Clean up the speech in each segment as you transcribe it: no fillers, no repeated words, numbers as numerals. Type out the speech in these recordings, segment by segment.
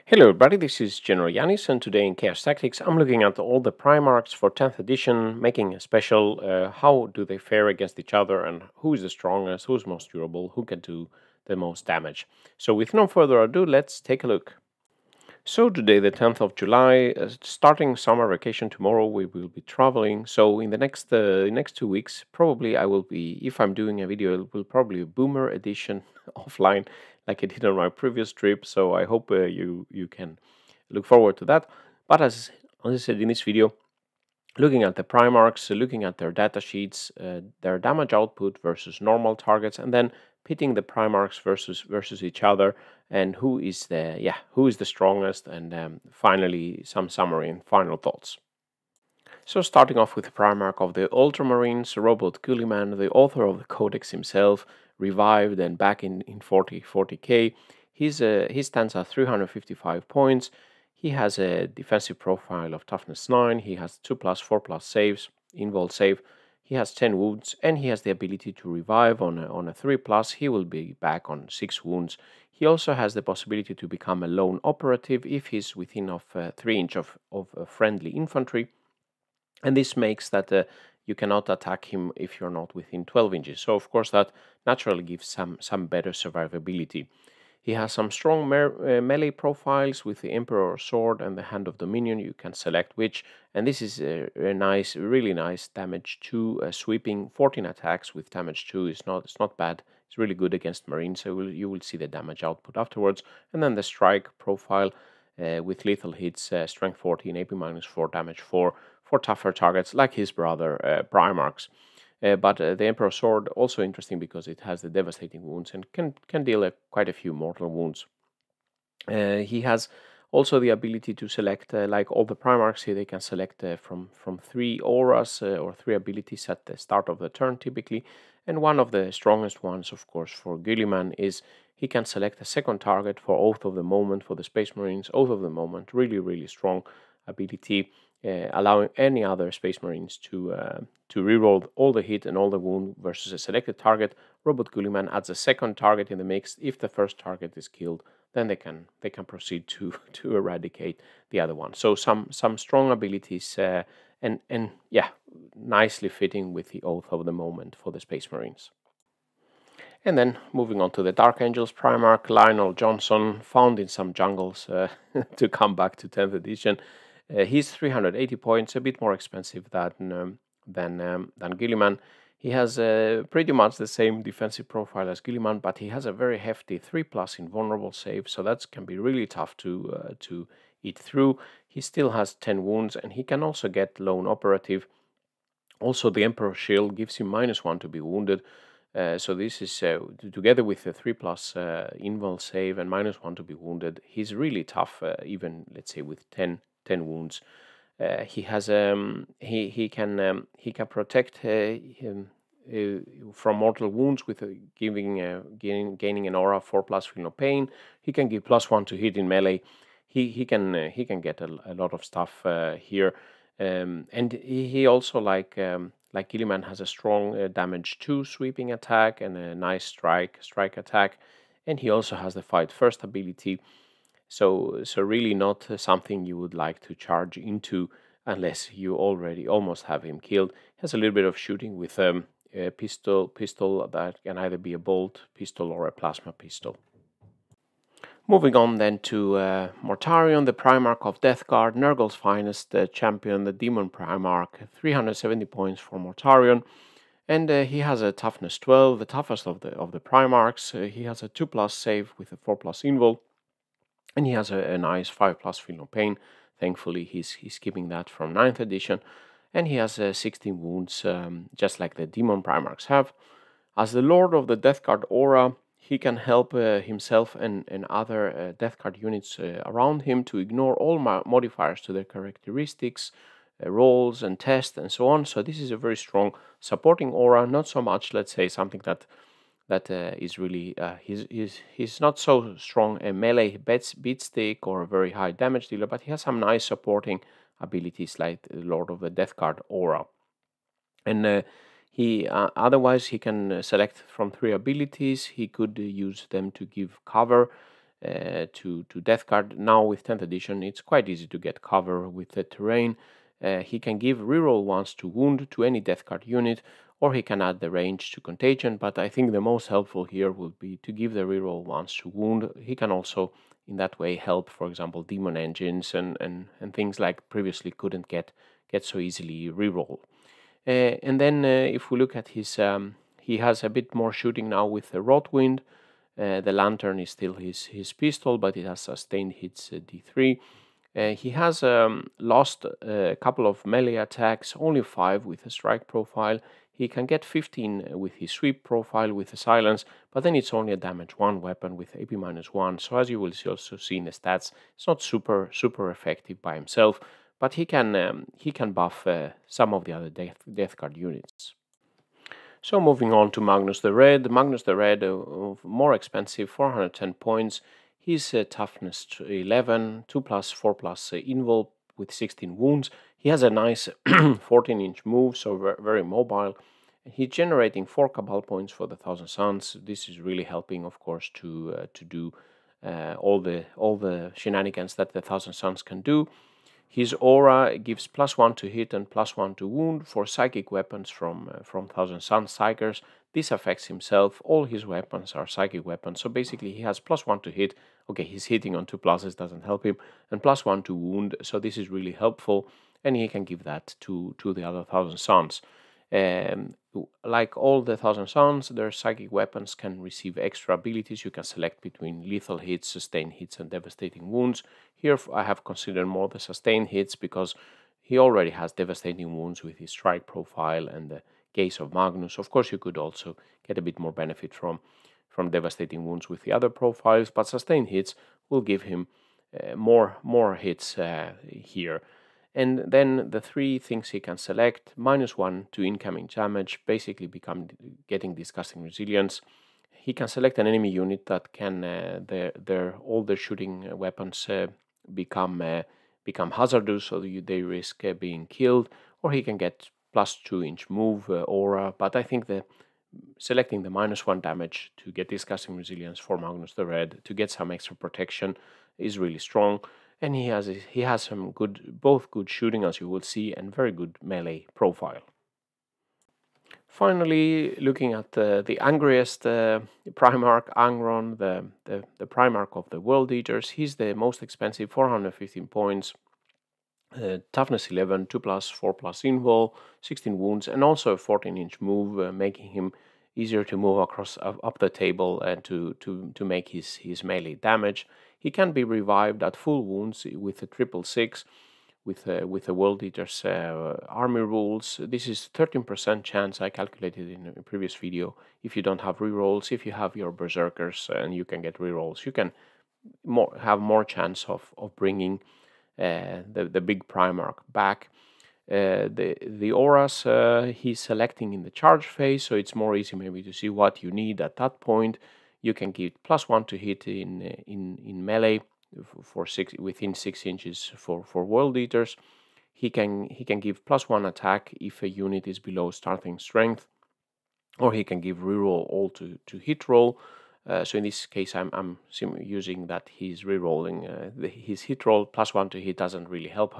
Hello everybody, this is GeneralJannis, and today in Chaos Tactics I'm looking at all the Primarchs for 10th edition, making a special how do they fare against each other and who is the strongest, who's most durable, who can do the most damage. So with no further ado, let's take a look. So today, the 10th of July, starting summer vacation tomorrow, we will be traveling. So in the next 2 weeks, probably I will be, if I'm doing a video, it will probably be a boomer edition offline, like I did on my previous trip. So I hope you can look forward to that. But as I said in this video, looking at the Primarchs, looking at their data sheets, their damage output versus normal targets, and then pitting the Primarchs versus each other, and who is the strongest, and finally some summary and final thoughts. So starting off with the Primarch of the Ultramarines, Roboute Guilliman, the author of the Codex himself, revived and back in 40k. He stands at 355 points. He has a defensive profile of toughness 9. He has 2+, 4+ saves, invul save. He has 10 wounds, and he has the ability to revive on a 3+. He will be back on 6 wounds. He also has the possibility to become a lone operative if he's within of 3 inches of friendly infantry. And this makes that you cannot attack him if you're not within 12 inches. So of course that naturally gives some better survivability. He has some strong melee profiles with the Emperor Sword and the Hand of Dominion. You can select which, and this is a really nice damage 2 sweeping 14 attacks with damage 2 it's not bad. It's really good against Marines. So you will see the damage output afterwards, and then the strike profile with lethal hits, strength 14, AP -4, damage 4 for tougher targets like his brother Primarchs. But the Emperor's Sword also interesting because it has the devastating wounds and can deal quite a few mortal wounds. He has also the ability to select, like all the Primarchs here, they can select from 3 auras or 3 abilities at the start of the turn typically. And one of the strongest ones, of course, for Guilliman is he can select a second target for Oath of the Moment for the Space Marines. Oath of the Moment, really, really strong ability. Allowing any other Space Marines to reroll all the hit and all the wound versus a selected target. Roboute Guilliman adds a second target in the mix. If the first target is killed, then they can proceed to eradicate the other one. So some strong abilities and yeah, nicely fitting with the Oath of the Moment for the Space Marines. And then moving on to the Dark Angels Primarch, Lionel Johnson, found in some jungles to come back to 10th edition. He's 380 points, a bit more expensive than Guilliman. He has pretty much the same defensive profile as Guilliman, but he has a very hefty 3+ invulnerable save, so that can be really tough to eat through. He still has 10 wounds, and he can also get lone operative. Also, the Emperor's Shield gives him -1 to be wounded. So this is together with the 3+ invul save and -1 to be wounded. He's really tough, even let's say with 10 wounds. He has he can protect him from mortal wounds with gaining an aura 4+ feel no pain. He can give +1 to hit in melee. He can get a lot of stuff here, and he also like Guilliman has a strong damage 2 sweeping attack and a nice strike attack, and he also has the fight first ability. So really not something you would like to charge into unless you already almost have him killed. He has a little bit of shooting with a pistol that can either be a bolt pistol or a plasma pistol. Moving on then to Mortarion, the Primarch of Death Guard, Nurgle's finest champion, the Demon Primarch. 370 points for Mortarion. And he has a toughness 12, the toughest of the Primarchs. He has a 2+ save with a 4+ invul. And he has a nice 5+ feel no pain. Thankfully, he's keeping that from 9th edition. And he has 16 wounds, just like the Demon Primarchs have. As the Lord of the Death Guard aura, he can help himself and other Death Guard units around him to ignore all modifiers to their characteristics, rolls and tests and so on. So this is a very strong supporting aura, not so much, let's say, something that is really he's not so strong a melee beat stick or a very high damage dealer, but he has some nice supporting abilities like the Lord of the Death Guard aura. And he otherwise he can select from 3 abilities. He could use them to give cover to death card. Now with 10th edition, it's quite easy to get cover with the terrain. He can give reroll once to wound to any death card unit, or he can add the range to contagion, but I think the most helpful here would be to give the reroll once to wound. He can also in that way help, for example, demon engines and things like previously couldn't get so easily reroll. And then if we look at his, he has a bit more shooting now with the Rotwind. The lantern is still his pistol, but it has sustained hits D3. He has lost a couple of melee attacks, only 5 with a strike profile. He can get 15 with his sweep profile with the silence, but then it's only a damage 1 weapon with AP -1. So as you will also see in the stats, it's not super effective by himself, but he can buff some of the other death card units. So moving on to Magnus the Red. Magnus the Red, more expensive, 410 points. His toughness 11, 2+, 4+ invul with 16 wounds. He has a nice 14-inch move, so very mobile. He's generating 4 Cabal points for the Thousand Suns. This is really helping, of course, to do all the shenanigans that the Thousand Suns can do. His aura gives +1 to hit and +1 to wound for psychic weapons from Thousand Sun Psychers. This affects himself. All his weapons are psychic weapons. So basically he has +1 to hit. Okay, he's hitting on 2 pluses, doesn't help him. And +1 to wound. So this is really helpful. And he can give that to the other Thousand Suns. Like all the Thousand Suns, their psychic weapons can receive extra abilities. You can select between lethal hits, sustained hits, and devastating wounds. Here I have considered more the sustained hits because he already has devastating wounds with his strike profile and the Gaze of Magnus. Of course, you could also get a bit more benefit from devastating wounds with the other profiles, but sustained hits will give him more hits here. And then the 3 things he can select: -1 to incoming damage, basically getting disgusting resilience. He can select an enemy unit that can all their shooting weapons become hazardous, so they risk being killed, or he can get +2-inch move aura. But I think selecting the -1 damage to get disgusting resilience for Magnus the Red to get some extra protection is really strong. And he has some both good shooting, as you will see, and very good melee profile. Finally, looking at the angriest Primarch, Angron, the Primarch of the World Eaters. He's the most expensive, 415 points, toughness 11, 2+, 4+ invul, 16 wounds, and also a 14-inch move, making him easier to move across up the table and to make his melee damage. He can be revived at full wounds with a 666 with the World Eater's army rules. This is 13% chance I calculated in a previous video. If you don't have rerolls, if you have your berserkers and you can get rerolls, you can have more chance of bringing the big Primarch back. The auras he's selecting in the charge phase, so it's more easy maybe to see what you need at that point. You can give +1 to hit in melee for within 6 inches for World Eaters. He can give +1 attack if a unit is below starting strength, or he can give reroll all to hit roll. So in this case, I'm using that he's rerolling his hit roll. +1 to hit doesn't really help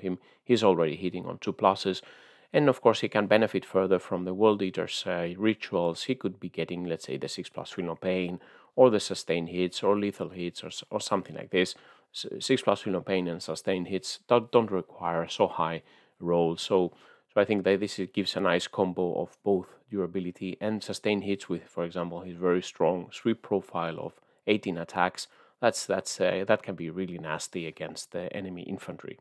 him. He's already hitting on 2 pluses. And of course, he can benefit further from the World Eater's rituals. He could be getting, let's say, the 6+ Feel No Pain, or the sustained hits, or lethal hits, or something like this. 6+ Feel No Pain and sustained hits don't require so high rolls. So I think that this gives a nice combo of both durability and sustained hits with, for example, his very strong sweep profile of 18 attacks. That can be really nasty against the enemy infantry.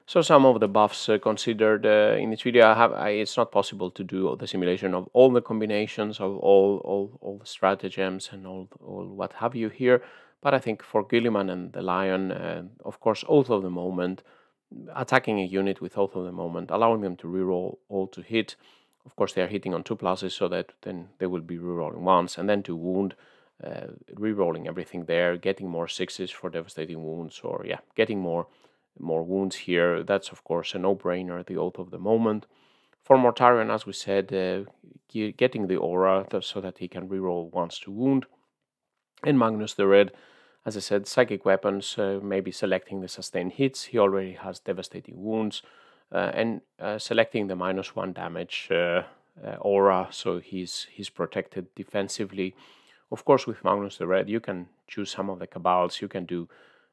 So some of the buffs considered in this video, it's not possible to do the simulation of all the combinations of all the stratagems and all what have you here. But I think for Guilliman and the Lion, of course, Oath of the Moment, attacking a unit with Oath of the Moment, allowing them to reroll all to hit. Of course, they are hitting on 2 pluses, so that then they will be rerolling once, and then to wound, rerolling everything there, getting more 6s for devastating wounds, or getting more wounds here. That's of course a no-brainer, the Oath of the Moment. For Mortarion, as we said, getting the aura so that he can reroll once to wound. And Magnus the Red, as I said, psychic weapons, maybe selecting the sustained hits. He already has devastating wounds, and selecting the -1 damage aura, so he's protected defensively. Of course, with Magnus the Red, you can choose some of the cabals. You can do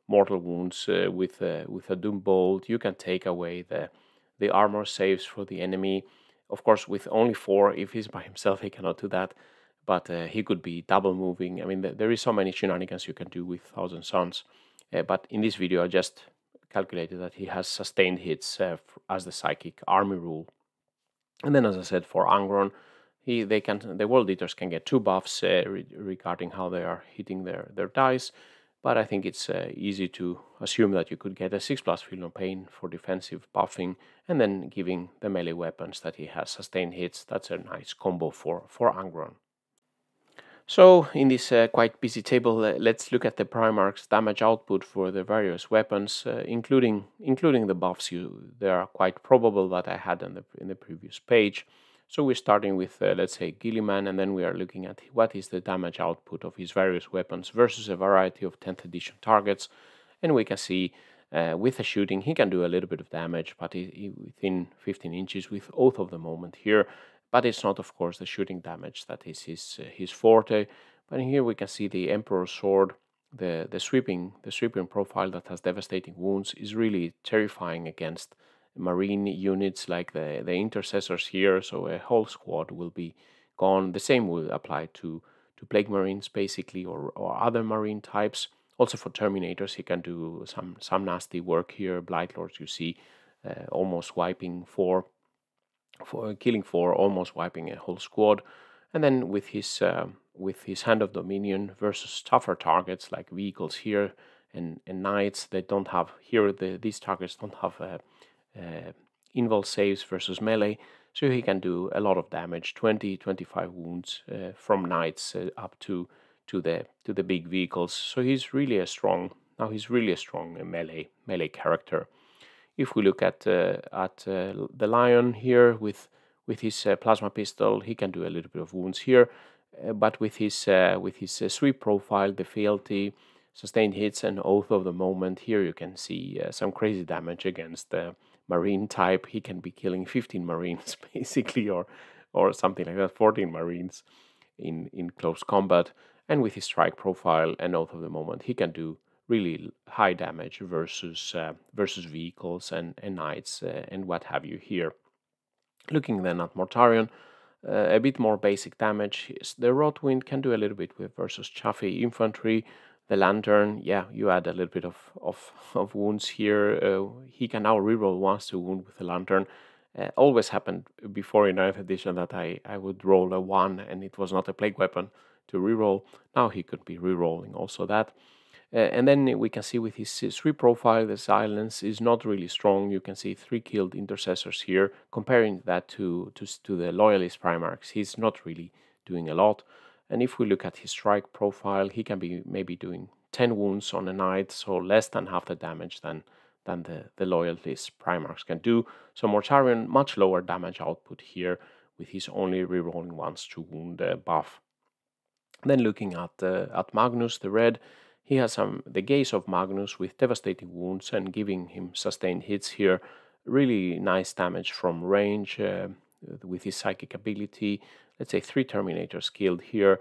mortal wounds with a doom bolt. You can take away the armor saves for the enemy. Of course, with only 4, if he's by himself, he cannot do that. But he could be double moving. I mean, there is so many shenanigans you can do with Thousand Suns. But in this video, I just calculated that he has sustained hits as the psychic army rule. And then, as I said, for Angron, the World Eaters can get 2 buffs regarding how they are hitting their dice. But I think it's easy to assume that you could get a 6+ Feel No Pain for defensive buffing, and then giving the melee weapons that he has sustained hits. That's a nice combo for Angron. So in this quite busy table, let's look at the Primarch's damage output for the various weapons, including the buffs. They are quite probable that I had in the previous page. So we're starting with, let's say, Guilliman, and then we are looking at what is the damage output of his various weapons versus a variety of 10th edition targets. And we can see with the shooting, he can do a little bit of damage, but within 15 inches with Oath of the Moment here. But it's not, of course, the shooting damage that is his forte. But here we can see the Emperor's Sword, the sweeping profile that has devastating wounds is really terrifying against marine units like the intercessors here. So a whole squad will be gone. The same will apply to Plague Marines basically, or other marine types. Also for Terminators, he can do some nasty work here. Blight Lords, you see, almost wiping 4. For killing 4, almost wiping a whole squad. And then with his Hand of Dominion versus tougher targets like vehicles here and knights, they don't have here. These targets don't have invul saves versus melee, so he can do a lot of damage, 20-25 wounds from knights up to the big vehicles. So he's really a strong melee character. If we look at the Lion here with his plasma pistol, he can do a little bit of wounds here, but with his sweep profile, the fealty, sustained hits, and Oath of the Moment, here you can see some crazy damage against the Marine type. He can be killing 15 Marines basically, or something like that, 14 Marines in close combat. And with his strike profile and Oath of the Moment, he can do really high damage versus vehicles and knights and what have you here. Looking then at Mortarion, a bit more basic damage. The Rotwind can do a little bit with versus Chaffee infantry. The Lantern, yeah, you add a little bit of wounds here. He can now reroll once to wound with the Lantern. Always happened before in 9th edition that I would roll a 1 and it was not a plague weapon to reroll. Now he could be rerolling also that. And then we can see with his sweep profile, the silence is not really strong. You can see 3 killed intercessors here. Comparing that to the loyalist Primarchs, he's not really doing a lot. And if we look at his strike profile, he can be maybe doing 10 wounds on a knight, so less than half the damage than the loyalist Primarchs can do. So Mortarion, much lower damage output here, with his only rerolling once to wound buff. Then looking at Magnus the Red, he has the gaze of Magnus with devastating wounds and giving him sustained hits here. Really nice damage from range with his psychic ability. Let's say 3 Terminators killed here.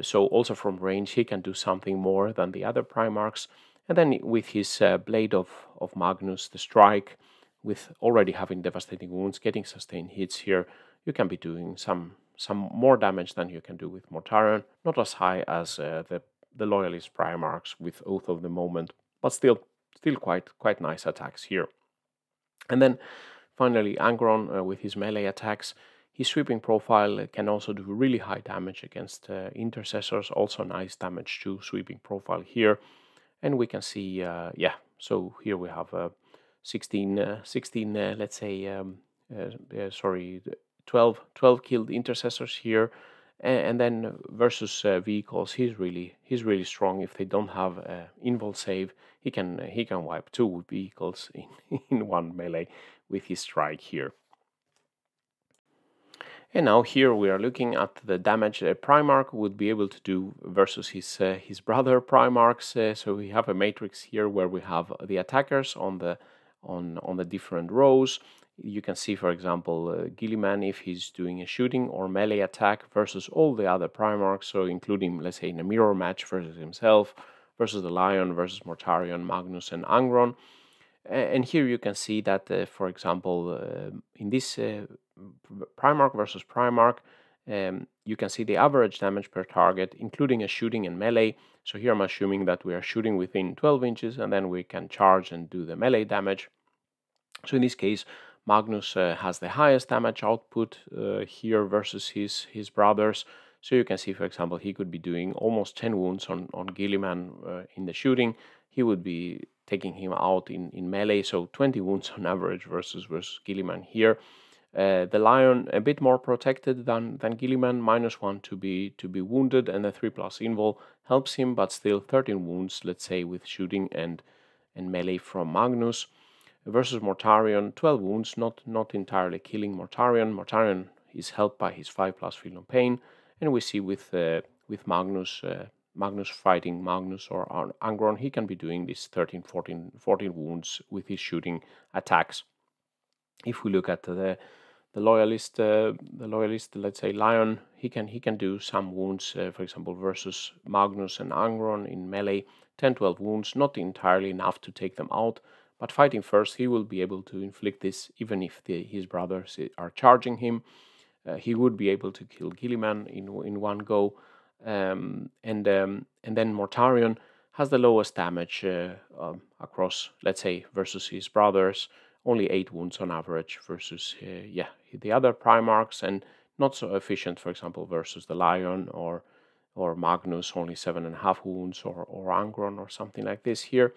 So also from range he can do something more than the other Primarchs. And then with his Blade of Magnus, the strike, with already having devastating wounds, getting sustained hits here, you can be doing some more damage than you can do with Mortarion. Not as high as the loyalist Primarchs with Oath of the Moment, but still quite nice attacks here. And then finally Angron with his melee attacks. His sweeping profile can also do really high damage against intercessors. Also nice damage to sweeping profile here. And we can see, so here we have 12 killed intercessors here. And then versus vehicles, he's really strong. If they don't have invul save, he can wipe 2 vehicles in one melee with his strike here. And now here we are looking at the damage a Primarch would be able to do versus his brother Primarchs. So we have a matrix here where we have the attackers on the different rows. You can see, for example, Guilliman if he's doing a shooting or melee attack versus all the other Primarchs, so including, let's say, in a mirror match versus himself, versus the Lion, versus Mortarion, Magnus, and Angron. And here you can see that, for example, in this Primarch versus Primarch, you can see the average damage per target, including a shooting and melee. So here I'm assuming that we are shooting within 12 inches, and then we can charge and do the melee damage. So in this case, Magnus has the highest damage output here versus his brothers. So you can see, for example, he could be doing almost 10 wounds on Guilliman in the shooting. He would be taking him out in melee, so 20 wounds on average versus Guilliman here. The Lion a bit more protected than Guilliman, -1 to be wounded, and the 3+ invul helps him, but still 13 wounds, let's say, with shooting and melee from Magnus. Versus Mortarion, 12 wounds, not entirely killing Mortarion. Mortarion is helped by his 5+ feel no pain, and we see with Magnus, Magnus fighting Magnus or Angron, he can be doing this 13, 14 wounds with his shooting attacks. If we look at the loyalist, let's say Lion, he can do some wounds, for example, versus Magnus and Angron in melee, 10-12 wounds, not entirely enough to take them out. But fighting first, he will be able to inflict this even if his brothers are charging him. He would be able to kill Guilliman in one go. And then Mortarion has the lowest damage across, let's say, versus his brothers. Only 8 wounds on average versus the other Primarchs, and not so efficient, for example, versus the Lion or Magnus, only 7.5 wounds, or Angron or something like this here.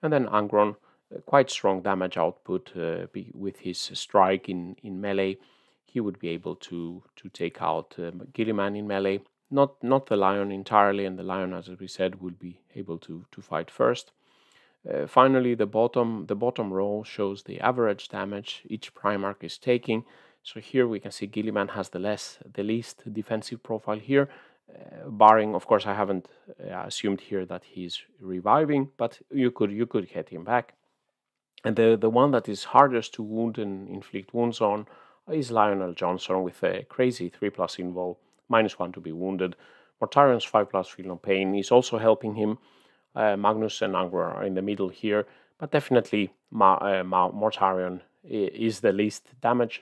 And then Angron, quite strong damage output with his strike in melee. He would be able to take out Guilliman in melee. Not the Lion entirely, and the Lion, as we said, will be able to fight first. Finally, the bottom row shows the average damage each Primarch is taking. So here we can see Guilliman has the least defensive profile here. Barring, of course, I haven't assumed here that he's reviving, but you could get him back. And the one that is hardest to wound and inflict wounds on is Lionel Johnson with a crazy 3+ invul, -1 to be wounded. Mortarion's 5+ feel no pain is also helping him. Magnus and Angron are in the middle here, but definitely Mortarion is the least damage,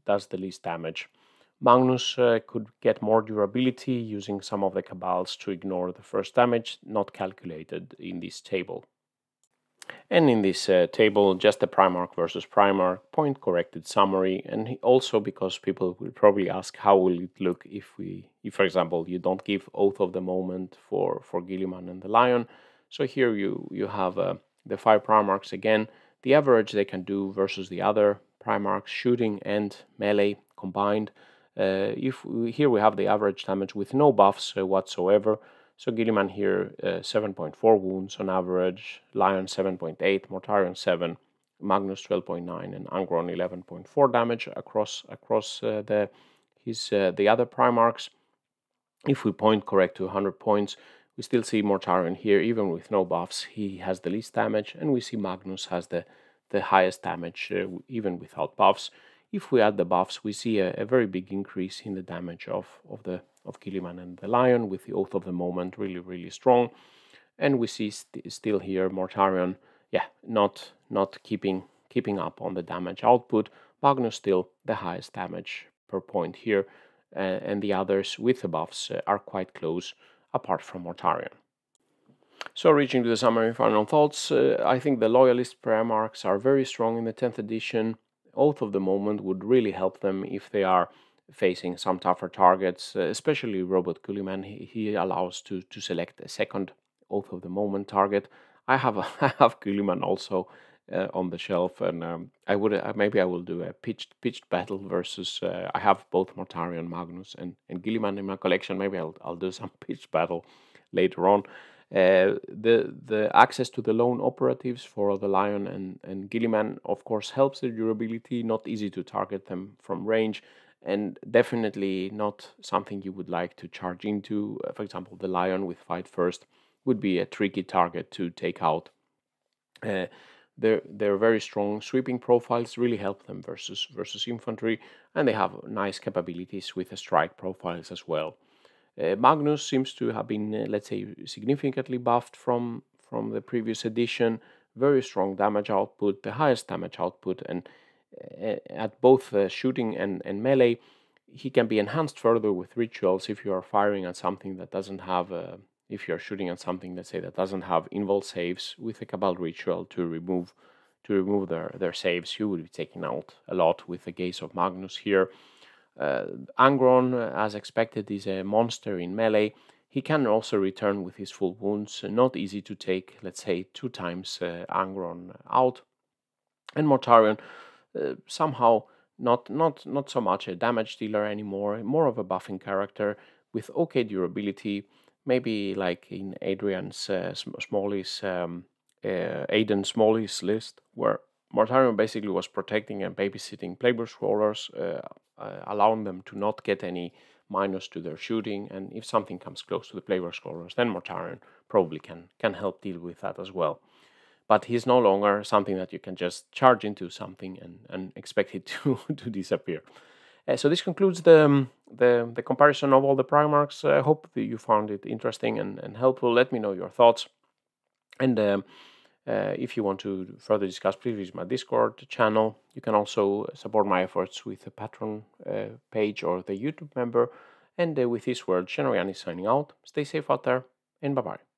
does the least damage. Magnus could get more durability using some of the cabals to ignore the first damage, not calculated in this table. And in this table, just the Primarch versus Primarch, point-corrected summary, and also because people will probably ask how will it look if for example, you don't give Oath of the Moment for Guilliman and the Lion. So here you have the 5 Primarchs again, the average they can do versus the other Primarchs, shooting and melee combined. Here we have the average damage with no buffs whatsoever. So Guilliman here, 7.4 wounds on average, Lion 7.8, Mortarion 7, Magnus 12.9, and Angron 11.4 damage across the other Primarchs. If we point correct to 100 points, we still see Mortarion here, even with no buffs, he has the least damage, and we see Magnus has the highest damage, even without buffs. If we add the buffs, we see a very big increase in the damage of Guilliman and the Lion, with the Oath of the Moment really, really strong. And we see still here Mortarion, not keeping up on the damage output. Magnus still the highest damage per point here, and the others with the buffs are quite close, apart from Mortarion. So reaching to the summary final thoughts, I think the Loyalist Primarchs are very strong in the 10th edition. Oath of the Moment would really help them if they are facing some tougher targets, especially Roboute Guilliman. He allows to select a second Oath of the Moment target. I have Guilliman also on the shelf, and maybe I will do a pitched battle versus. I have both Mortarion, Magnus, and Guilliman in my collection. Maybe I'll do some pitched battle later on. The access to the lone operatives for the Lion and Guilliman, of course, helps the durability. Not easy to target them from range, and definitely not something you would like to charge into. For example, the lion with fight first would be a tricky target to take out. Their very strong sweeping profiles really help them versus infantry, and they have nice capabilities with the strike profiles as well. Magnus seems to have been, let's say, significantly buffed from the previous edition. Very strong damage output, the highest damage output, and at both shooting and melee, he can be enhanced further with rituals if you are firing at something that doesn't have if you're shooting at something, let's say, that doesn't have invul saves. With a Cabal ritual to remove their saves, you will be taking out a lot with the Gaze of Magnus here. Angron, as expected, is a monster in melee. He can also return with his full wounds. Not easy to take, let's say, 2 times Angron out. And Mortarion, somehow not so much a damage dealer anymore, more of a buffing character with okay durability. Maybe like in Adrian's Aiden Smalley's list, where Mortarion basically was protecting and babysitting Plague Scrollers, allowing them to not get any minus to their shooting, and if something comes close to the Plague Scrollers, then Mortarion probably can help deal with that as well. But he's no longer something that you can just charge into something and expect it to disappear. So this concludes the comparison of all the Primarchs. I hope that you found it interesting and helpful. Let me know your thoughts. And if you want to further discuss, please visit my Discord channel. You can also support my efforts with the Patreon page or the YouTube member. And with these words, GeneralJannis signing out. Stay safe out there, and bye-bye.